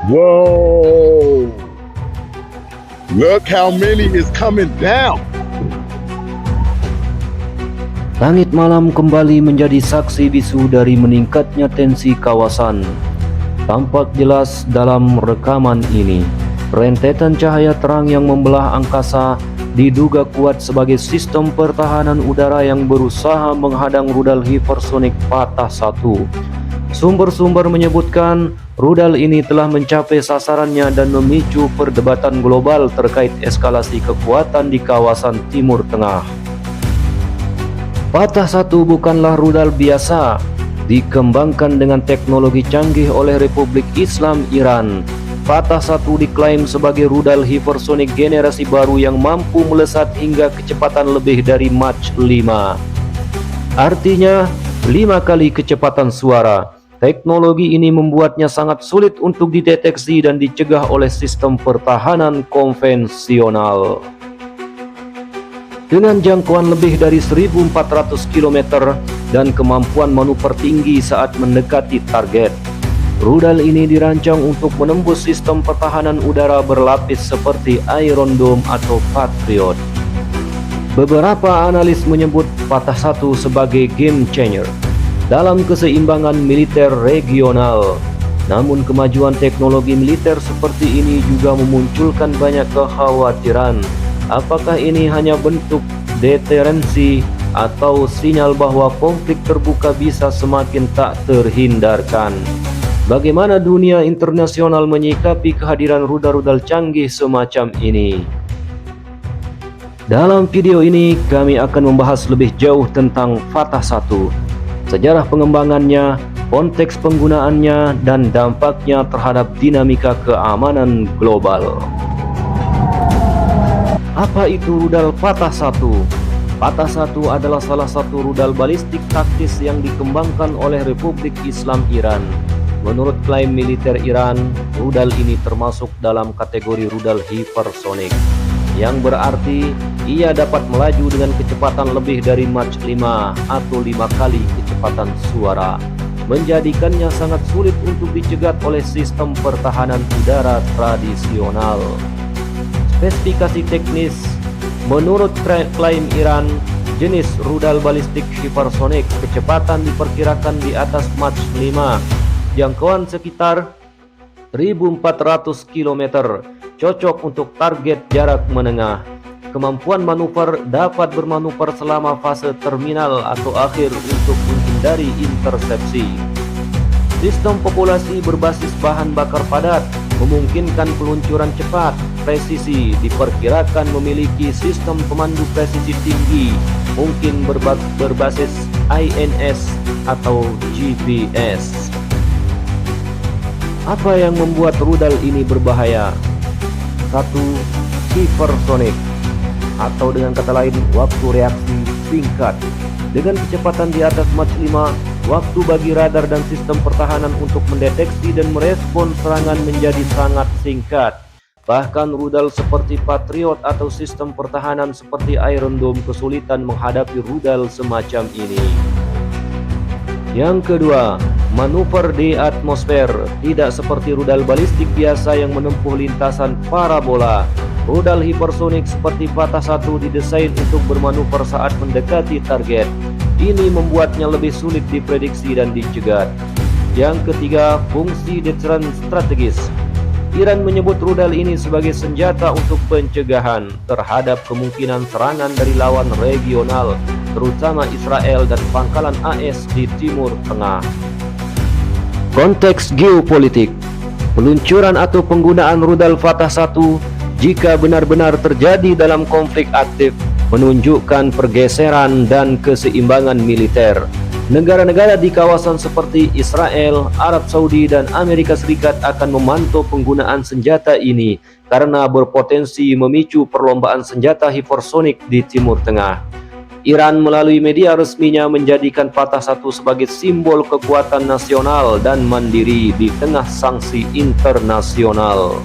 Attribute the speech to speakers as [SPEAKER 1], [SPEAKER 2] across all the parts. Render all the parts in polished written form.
[SPEAKER 1] Whoa! Look how many is coming down.
[SPEAKER 2] Langit malam kembali menjadi saksi bisu dari meningkatnya tensi kawasan. Tampak jelas dalam rekaman ini, rentetan cahaya terang yang membelah angkasa diduga kuat sebagai sistem pertahanan udara yang berusaha menghadang rudal hipersonik Patah 1. Sumber-sumber menyebutkan rudal ini telah mencapai sasarannya dan memicu perdebatan global terkait eskalasi kekuatan di kawasan Timur Tengah. Patah 1 bukanlah rudal biasa, dikembangkan dengan teknologi canggih oleh Republik Islam Iran. Patah 1 diklaim sebagai rudal hipersonik generasi baru yang mampu melesat hingga kecepatan lebih dari Mach 5. Artinya 5 kali kecepatan suara. Teknologi ini membuatnya sangat sulit untuk dideteksi dan dicegah oleh sistem pertahanan konvensional. Dengan jangkauan lebih dari 1.400 km dan kemampuan manuver tinggi saat mendekati target, rudal ini dirancang untuk menembus sistem pertahanan udara berlapis seperti Iron Dome atau Patriot. Beberapa analis menyebut Patah 1 sebagai game changer dalam keseimbangan militer regional. Namun kemajuan teknologi militer seperti ini juga memunculkan banyak kekhawatiran. Apakah ini hanya bentuk deterensi atau sinyal bahwa konflik terbuka bisa semakin tak terhindarkan? Bagaimana dunia internasional menyikapi kehadiran rudal-rudal canggih semacam ini? Dalam video ini kami akan membahas lebih jauh tentang Patah 1, sejarah pengembangannya, konteks penggunaannya, dan dampaknya terhadap dinamika keamanan global. Apa itu rudal Patah 1? Patah 1 adalah salah satu rudal balistik taktis yang dikembangkan oleh Republik Islam Iran. Menurut klaim militer Iran, rudal ini termasuk dalam kategori rudal hipersonik, yang berarti ia dapat melaju dengan kecepatan lebih dari Mach 5 atau 5 kali kecepatan suara, menjadikannya sangat sulit untuk dicegat oleh sistem pertahanan udara tradisional. Spesifikasi teknis, menurut klaim Iran, jenis rudal balistik hipersonik kecepatan diperkirakan di atas Mach 5, jangkauan sekitar 1.400 km, cocok untuk target jarak menengah. Kemampuan manuver dapat bermanuver selama fase terminal atau akhir untuk menghindari intersepsi. Sistem populasi berbasis bahan bakar padat memungkinkan peluncuran cepat. Presisi diperkirakan memiliki sistem pemandu presisi tinggi, mungkin berbasis INS atau GPS. Apa yang membuat rudal ini berbahaya? 1. Hipersonik, atau dengan kata lain waktu reaksi singkat. Dengan kecepatan di atas Mach 5, waktu bagi radar dan sistem pertahanan untuk mendeteksi dan merespon serangan menjadi sangat singkat. Bahkan rudal seperti Patriot atau sistem pertahanan seperti Iron Dome kesulitan menghadapi rudal semacam ini. Yang kedua, manuver di atmosfer. Tidak seperti rudal balistik biasa yang menempuh lintasan parabola, rudal hipersonik seperti Patah 1 didesain untuk bermanuver saat mendekati target. Ini membuatnya lebih sulit diprediksi dan dicegat. Yang ketiga, fungsi deteran strategis. Iran menyebut rudal ini sebagai senjata untuk pencegahan terhadap kemungkinan serangan dari lawan regional, terutama Israel dan pangkalan AS di Timur Tengah. Konteks geopolitik. Peluncuran atau penggunaan rudal Patah 1 jika benar-benar terjadi dalam konflik aktif menunjukkan pergeseran dan keseimbangan militer. Negara-negara di kawasan seperti Israel, Arab Saudi, dan Amerika Serikat akan memantau penggunaan senjata ini karena berpotensi memicu perlombaan senjata hipersonik di Timur Tengah. Iran melalui media resminya menjadikan Patah 1 sebagai simbol kekuatan nasional dan mandiri di tengah sanksi internasional.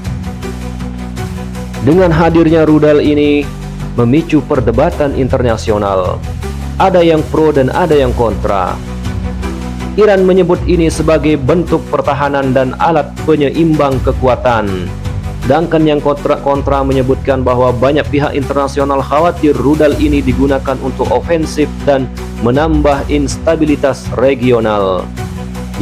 [SPEAKER 2] Dengan hadirnya rudal ini memicu perdebatan internasional. Ada yang pro dan ada yang kontra. Iran menyebut ini sebagai bentuk pertahanan dan alat penyeimbang kekuatan. Sedangkan yang kontra menyebutkan bahwa banyak pihak internasional khawatir rudal ini digunakan untuk ofensif dan menambah instabilitas regional.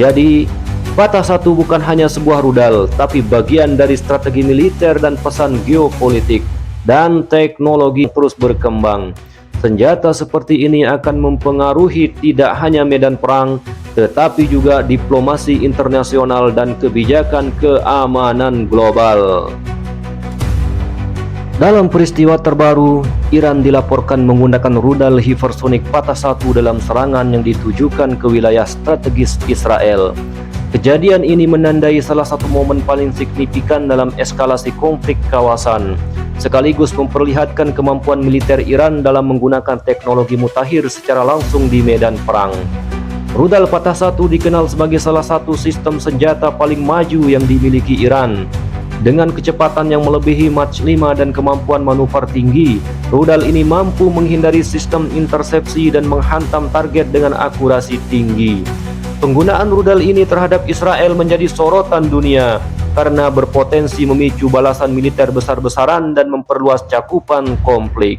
[SPEAKER 2] Jadi, Fatah 1 bukan hanya sebuah rudal, tapi bagian dari strategi militer dan pesan geopolitik dan teknologi terus berkembang. Senjata seperti ini akan mempengaruhi tidak hanya medan perang, tetapi juga diplomasi internasional dan kebijakan keamanan global. Dalam peristiwa terbaru, Iran dilaporkan menggunakan rudal hipersonik Fatah 1 dalam serangan yang ditujukan ke wilayah strategis Israel. Kejadian ini menandai salah satu momen paling signifikan dalam eskalasi konflik kawasan, sekaligus memperlihatkan kemampuan militer Iran dalam menggunakan teknologi mutakhir secara langsung di medan perang. Rudal Fatah 1 dikenal sebagai salah satu sistem senjata paling maju yang dimiliki Iran. Dengan kecepatan yang melebihi Mach 5 dan kemampuan manuver tinggi, rudal ini mampu menghindari sistem intersepsi dan menghantam target dengan akurasi tinggi. Penggunaan rudal ini terhadap Israel menjadi sorotan dunia karena berpotensi memicu balasan militer besar-besaran dan memperluas cakupan konflik.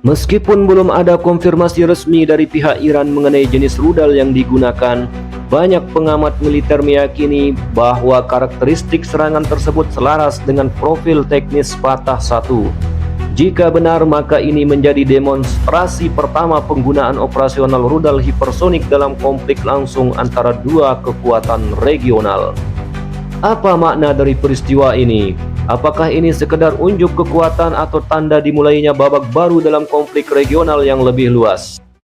[SPEAKER 2] Meskipun belum ada konfirmasi resmi dari pihak Iran mengenai jenis rudal yang digunakan, banyak pengamat militer meyakini bahwa karakteristik serangan tersebut selaras dengan profil teknis Fatah 1. Jika benar, maka ini menjadi demonstrasi pertama penggunaan operasional rudal hipersonik dalam konflik langsung antara dua kekuatan regional. Apa makna dari peristiwa ini? Apakah ini sekedar unjuk kekuatan atau tanda dimulainya babak baru dalam konflik regional yang lebih luas?